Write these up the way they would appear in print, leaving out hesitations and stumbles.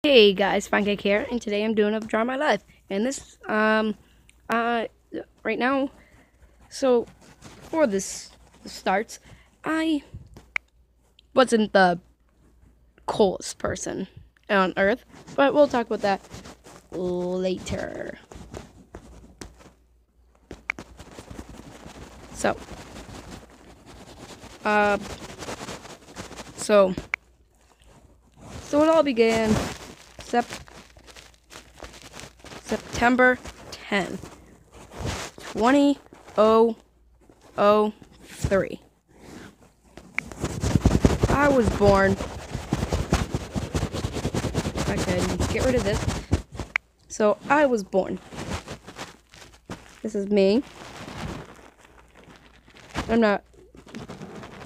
Hey guys, Pancake here, and today I'm doing a Draw My Life. And this, uh, right now, so before this starts, I wasn't the coolest person on Earth, but we'll talk about that later. So, uh, so, so it all began September 10th, 2003. I was born. I can get rid of this. So I was born. This is me. I'm not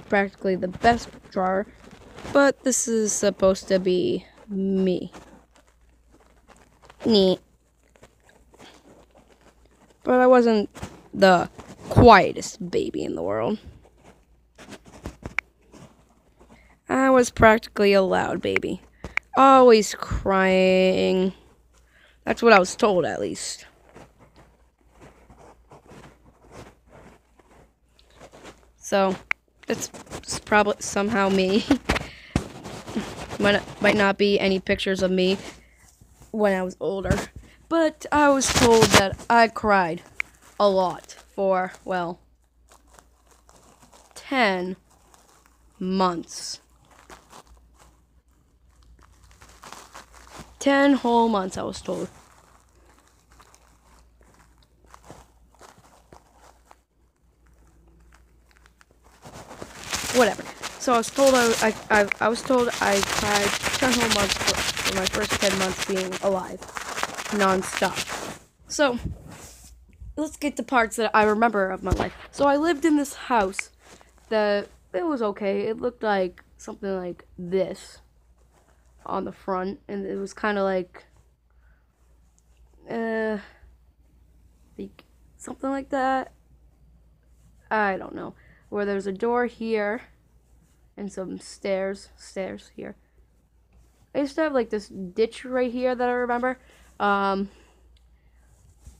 practically the best drawer, but this is supposed to be me. Neat. But I wasn't the quietest baby in the world. I was practically a loud baby. Always crying. That's what I was told, at least. So, it's probably somehow me. Might not be any pictures of me when I was older. But I was told that I cried a lot for, well, 10 months. 10 whole months, I was told. Whatever. So I was told I was told I cried 10 whole months for my first 10 months being alive, non-stop. So let's get to parts that I remember of my life. So I lived in this house that it was okay. It looked like something like this on the front, and it was kind of like something like that. I don't know. Where there's a door here and some stairs here. I used to have like this ditch right here that I remember.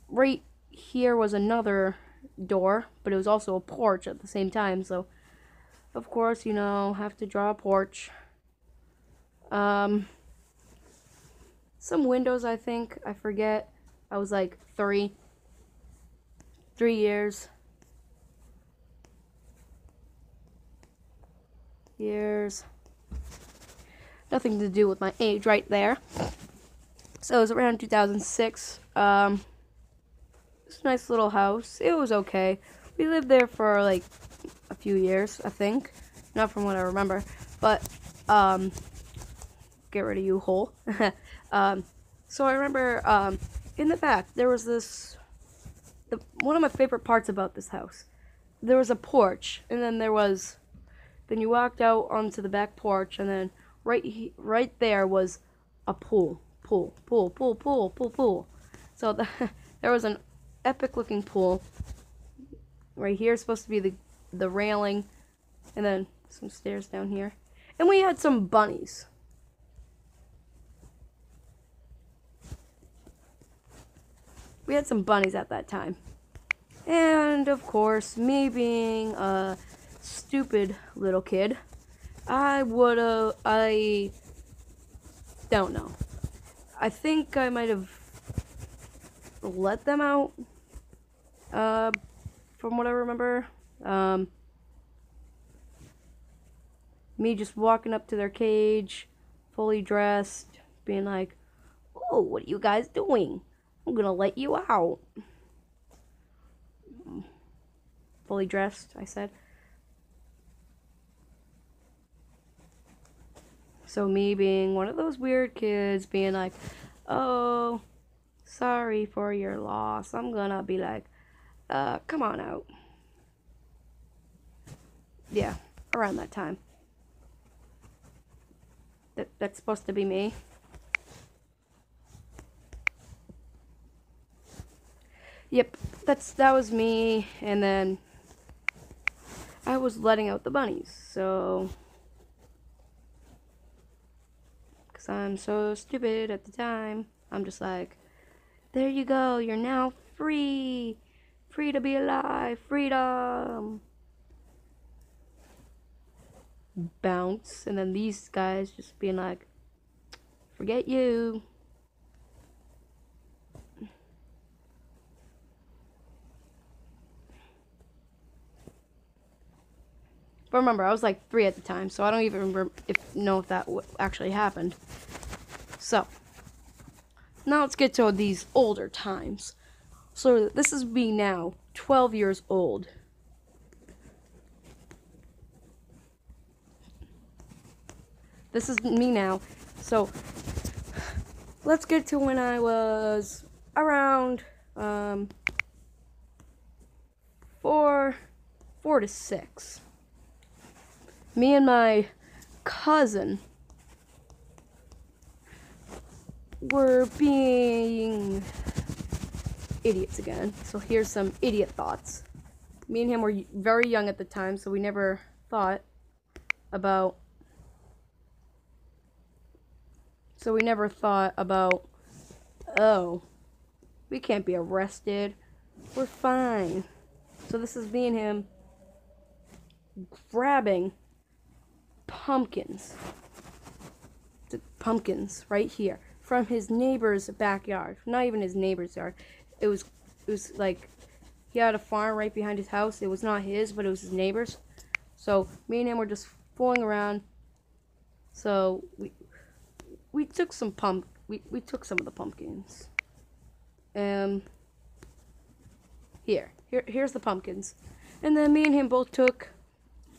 Right here was another door, but it was also a porch at the same time. So, of course, have to draw a porch. Some windows, I think. I forget. I was like 3 years. Nothing to do with my age right there. So it was around 2006. It's a nice little house. It was okay. We lived there for like a few years, I think. Not from what I remember. But, get rid of you, hole. So I remember, in the back, there was one of my favorite parts about this house. There was a porch, and then then you walked out onto the back porch, and then right there was a pool. Pool. So there was an epic looking pool. Right here is supposed to be the railing, and then some stairs down here. And we had some bunnies. We had some bunnies at that time. And of course, me being a stupid little kid, I don't know. I think I might have let them out, from what I remember. Me just walking up to their cage, fully dressed, being like, "Oh, what are you guys doing? I'm gonna let you out." Fully dressed, I said. So me being one of those weird kids, being like, "Oh, sorry for your loss." I'm gonna be like, come on out. Yeah, around that time. That's supposed to be me. Yep, that was me, and then I was letting out the bunnies, so because I'm so stupid at the time. I'm just like, there you go, you're now free. Free to be alive. Freedom. Bounce. And then these guys just being like, forget you. But remember, I was like 3 at the time, so I don't even know if that actually happened. So, now let's get to these older times. So, this is me now, 12 years old. This is me now. So, let's get to when I was around 4 to 6. Me and my cousin were being idiots again. So here's some idiot thoughts. Me and him were very young at the time, so we never thought about oh, we can't be arrested. We're fine. So this is me and him grabbing pumpkins right here from his neighbor's backyard. Not even his neighbor's yard. It was like he had a farm right behind his house. It was not his, but it was his neighbor's. So me and him were just fooling around. So we took some we took some of the pumpkins. Here's the pumpkins. And then me and him both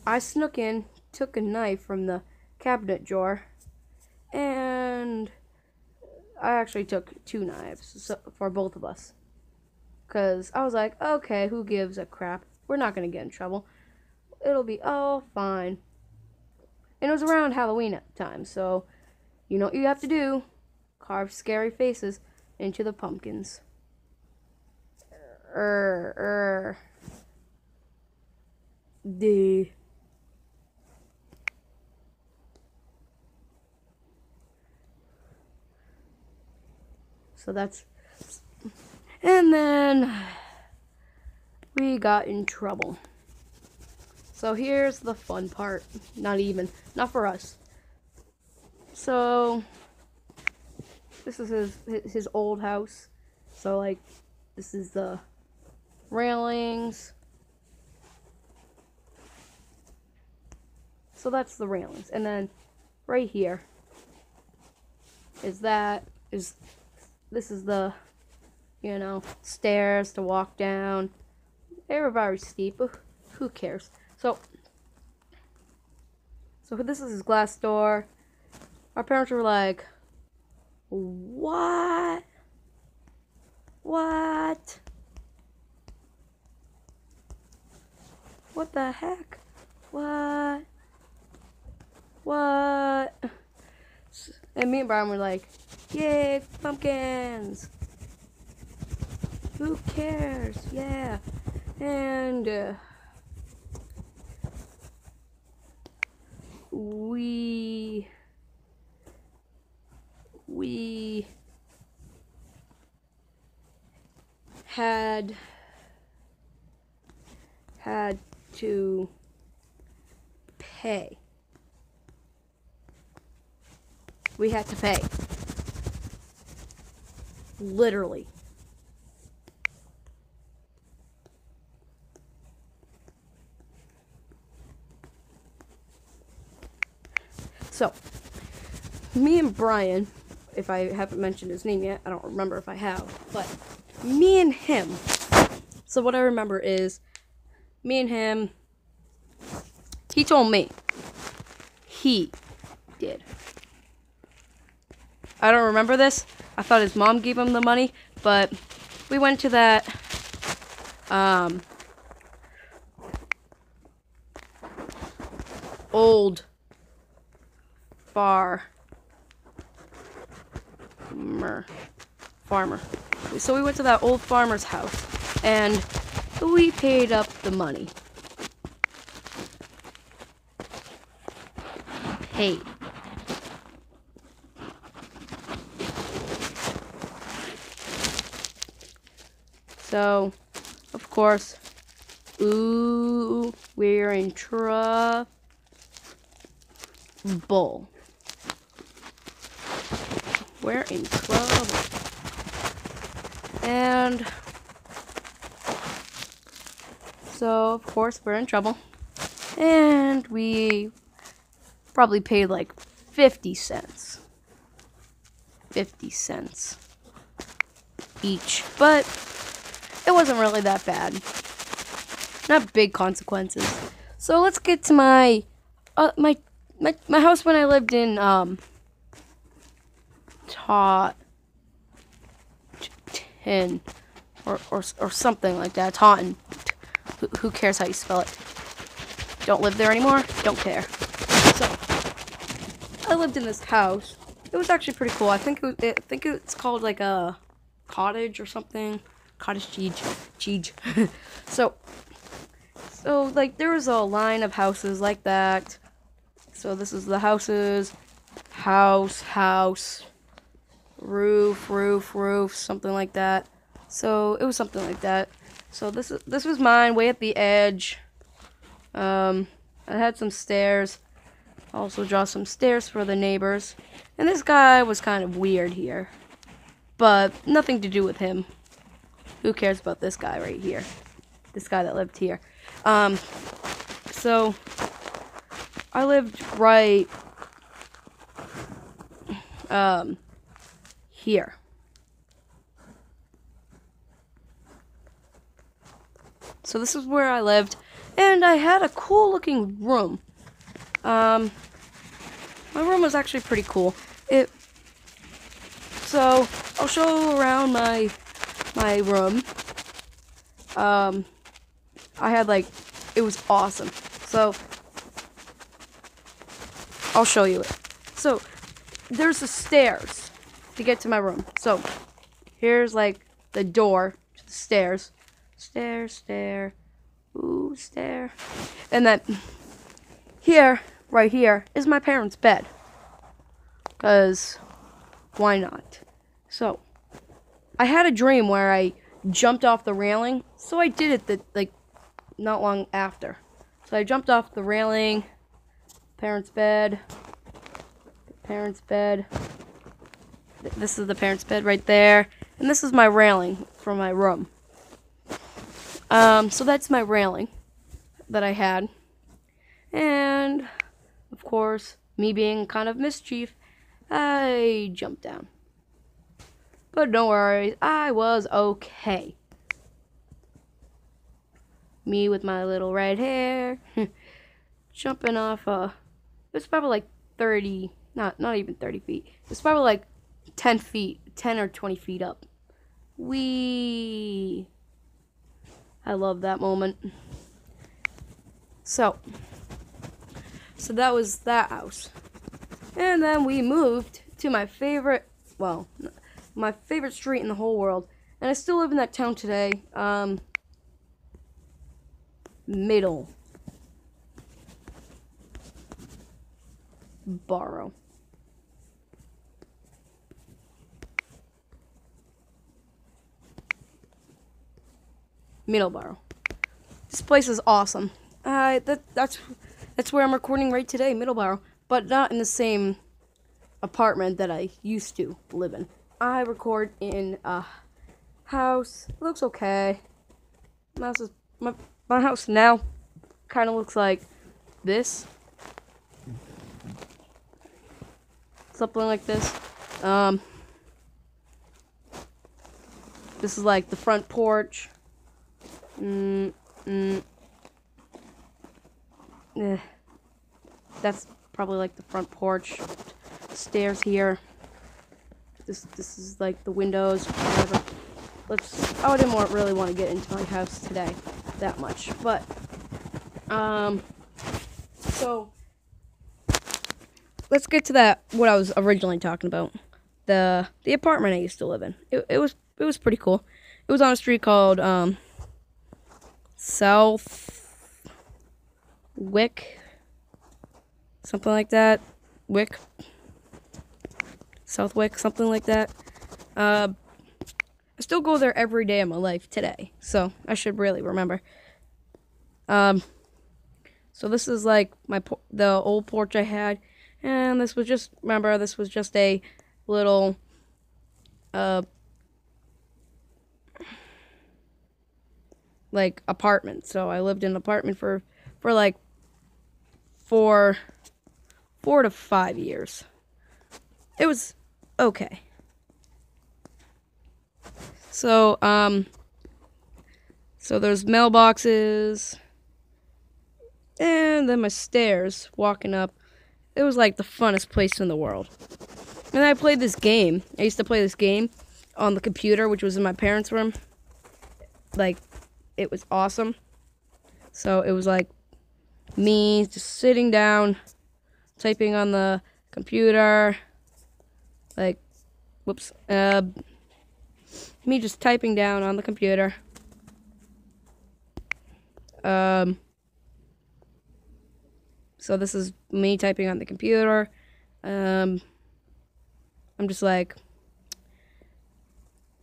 I snuck in, took a knife from the cabinet drawer, and I actually took 2 knives for both of us. Because I was like, okay, who gives a crap? We're not going to get in trouble. It'll be all fine. And it was around Halloween time, so you know what you have to do. Carve scary faces into the pumpkins. So that's... And then we got in trouble. So here's the fun part. Not for us. So this is his old house. So like this is the railings. So that's the railings. And then right here this is the, you know, stairs to walk down. They were very steep, but who cares? So this is his glass door. Our parents were like, what? What? What the heck? What? What? And me and Brian were like, yay, pumpkins. Who cares? Yeah. And we had to pay. We had to pay. Literally. So, me and Brian, if I haven't mentioned his name yet, I don't remember if I have, but me and him, so what I remember is, me and him, he told me, he did. I don't remember this. I thought his mom gave him the money, but we went to that, old farmer. So we went to that old farmer's house, and we paid up the money. Paid. So, of course, ooh, we're in trouble. We're in trouble. And so, of course, we're in trouble. And we probably paid like 50 cents. 50 cents each. But it wasn't really that bad. Not big consequences. So let's get to my house when I lived in Taunton or something like that. Taunton. Who cares how you spell it? Don't live there anymore. Don't care. So I lived in this house. It was actually pretty cool. I think it's called like a cottage or something. Cottage cheese. So like there was a line of houses like that. So this is the houses. House. Roof, something like that. So it was something like that. So this was mine, way at the edge. I had some stairs. Also draw some stairs for the neighbors. And this guy was kind of weird here. But nothing to do with him. Who cares about this guy right here? This guy that lived here. So I lived right here. So this is where I lived, and I had a cool looking room. My room was actually pretty cool. So I'll show around my room. I had it was awesome. So I'll show you it. So there's the stairs to get to my room. So here's the door to the stairs. Stair. Ooh, stair. And then right here is my parents' bed. 'Cause why not? So I had a dream where I jumped off the railing. So I did it not long after. So I jumped off the railing. Parents' bed. This is the parents' bed right there. And this is my railing for my room. So that's my railing that I had. And, of course, me being kind of mischief, I jumped down. But don't worry, I was okay. Me with my little red hair, jumping off, it was probably 30, not even 30 feet. It was probably 10 feet, 10 or 20 feet up. Whee! I love that moment. So that was that house. And then we moved to my favorite street in the whole world. And I still live in that town today. Middleborough. This place is awesome. That's where I'm recording right today, Middleborough, but not in the same apartment that I used to live in. I record in a house. It looks okay. My house now kind of looks like this. Something like this. This is the front porch. That's probably the front porch. Stairs here. This is the windows. Whatever. I didn't really want to get into my house today that much, but so let's get to what I was originally talking about. The apartment I used to live in. It was pretty cool. It was on a street called Southwick, something like that. Southwick, something like that. I still go there every day of my life today, so I should really remember. So this is like the old porch I had, and this was just a little like apartment. So I lived in an apartment for like 4 to 5 years. It was okay. So so there's mailboxes, and then my stairs walking up. It was like the funnest place in the world. And I played this game. I used to play this game on the computer, which was in my parents' room. Like, it was awesome. So it was like me just sitting down, typing on the computer. Like, whoops. Me just typing down on the computer. So this is me typing on the computer. I'm just like,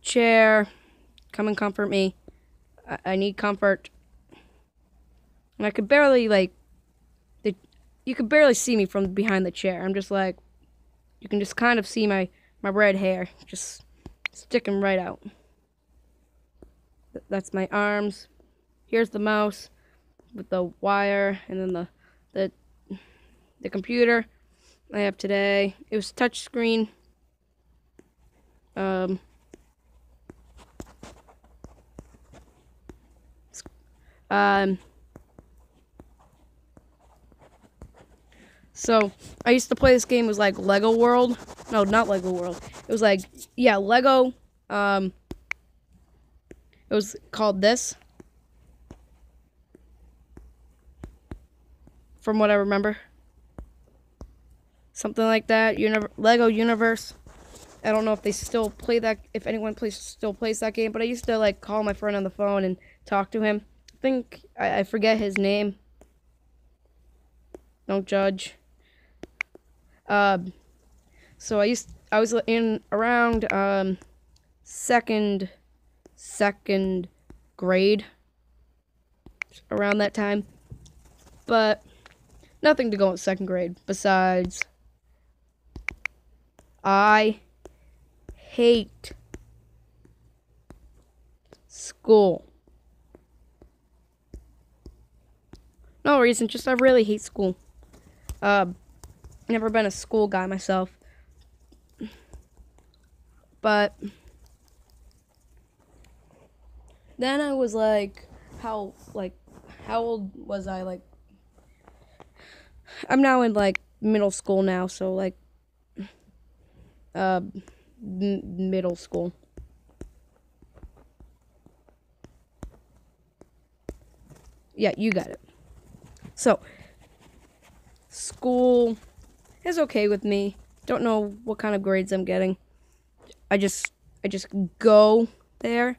chair, come and comfort me. I need comfort. And I could barely, like, you could barely see me from behind the chair. I'm just like, you can just kind of see my red hair just sticking right out. That's my arms. Here's the mouse with the wire, and then the computer I have today. It was touchscreen. So I used to play this game. It was like Lego World. No, not Lego World. It was like, yeah, Lego. It was called this, from what I remember. Something like that. Lego Universe. I don't know if they still play that, if anyone still plays that game, but I used to like call my friend on the phone and talk to him. I forget his name. Don't judge. So I was in around second grade, around that time, but nothing to go in second grade besides I hate school. No reason, just I really hate school. Never been a school guy myself. But then I was like, how old was I? Like, I'm now in like middle school now, so like middle school. Yeah, you got it. So school is okay with me. Don't know what kind of grades I'm getting. I just go there.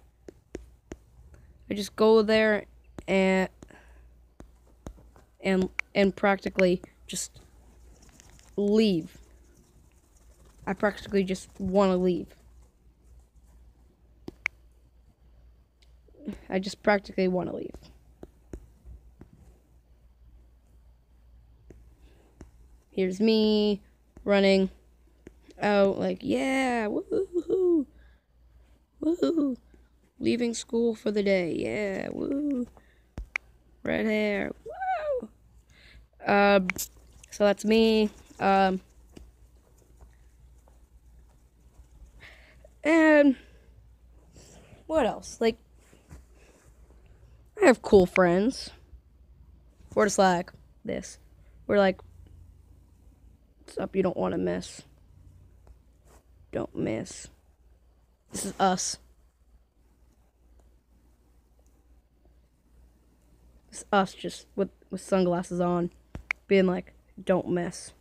I just go there and practically just leave. I practically just want to leave. I just practically want to leave. Here's me running out like, yeah, woohoo, woohoo, leaving school for the day, yeah, woo, red hair, woo. So that's me. And what else? Like, I have cool friends. We're just like this. We're like, what's up? You don't want to miss. Don't miss. This is us. It's us just with sunglasses on, being like, don't mess.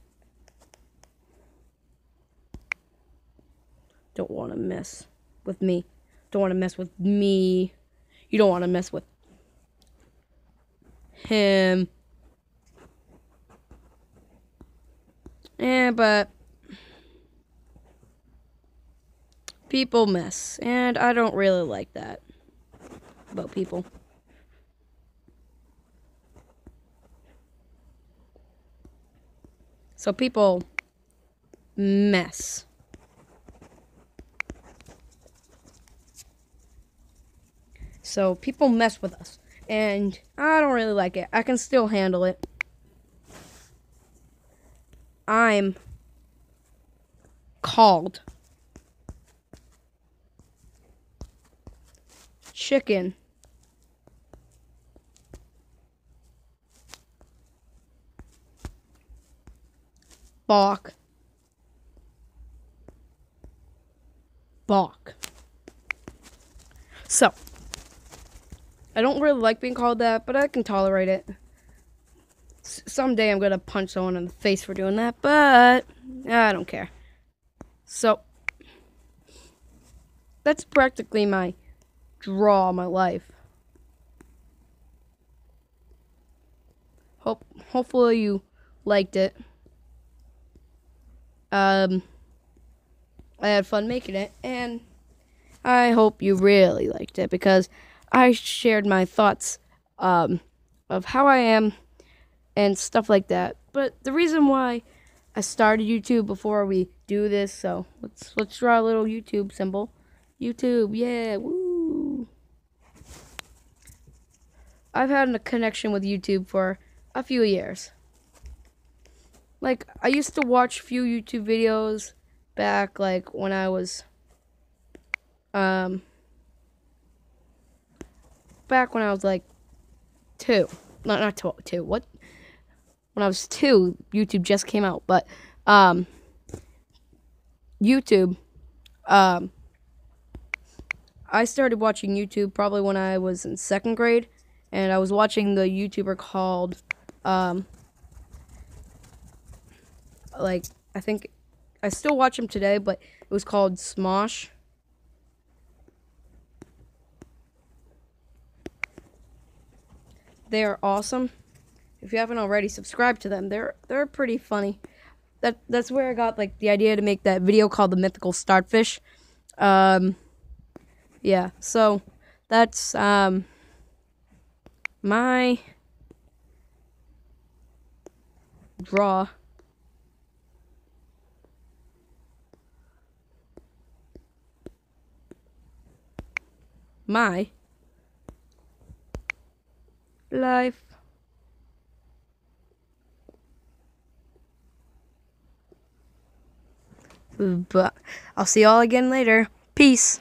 Don't want to mess with me. Don't want to mess with me. You don't want to mess with him. But People mess, and I don't really like that about people. So people mess. So people mess with us, and I don't really like it. I can still handle it. I'm called chicken bok bok. So I don't really like being called that, but I can tolerate it. Someday I'm gonna punch someone in the face for doing that, but I don't care. So that's practically my my life. Hopefully you liked it. I had fun making it, and I hope you really liked it because I shared my thoughts of how I am and stuff like that. But the reason why I started YouTube before we do this, so let's draw a little YouTube symbol. YouTube, yeah, woo! I've had a connection with YouTube for a few years. Like, I used to watch a few YouTube videos back, like, when I was, like, 2. Not 2, what? When I was 2, YouTube just came out, but, YouTube, I started watching YouTube probably when I was in 2nd grade, and I was watching the YouTuber called, like, I think, I still watch him today, but it was called Smosh. They are awesome. If you haven't already, subscribe to them. They're pretty funny. That's where I got like the idea to make that video called The Mythical Starfish. Yeah, so that's my draw. My life. But I'll see y'all again later. Peace.